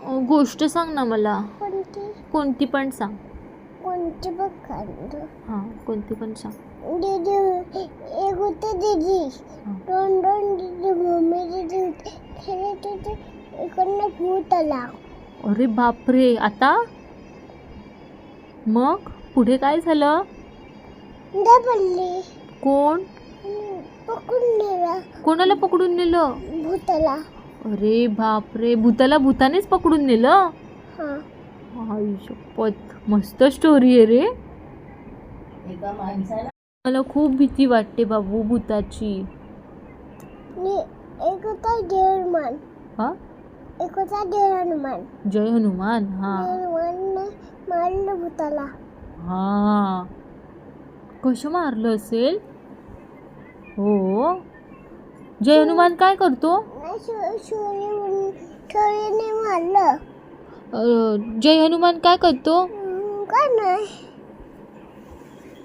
गोष्ट सांग ना मला. कोणती कोणती पण सांग. कोणती बघ खांदो हां, कोणती पण सांग. दीदी एक होते दीदी हां. दोन दीदी मम्मी दीदी होते खेळत होते इकडनं भूत आला. अरे बापरे, आता मग पुढे काय झालं? पडली कोण? पकडून नेला कोणाला पकडून नेलं? भूताला. अरे बापरे, भूताला भूतानेच पकडून नेलं? हा आई शपथ, मस्त स्टोरी आहे रे. मला खूप भीती वाटते बाबू भूताची. एक होता जय हनुमान. हा, एक होता जय हनुमान. जय हनुमान. हा हनुमानने मारलं भूताला. हा, कसं मारलं असेल? हो, जय हनुमान काय करतो? छोरीने मारलं. जय हनुमान काय करतो? काय नाही.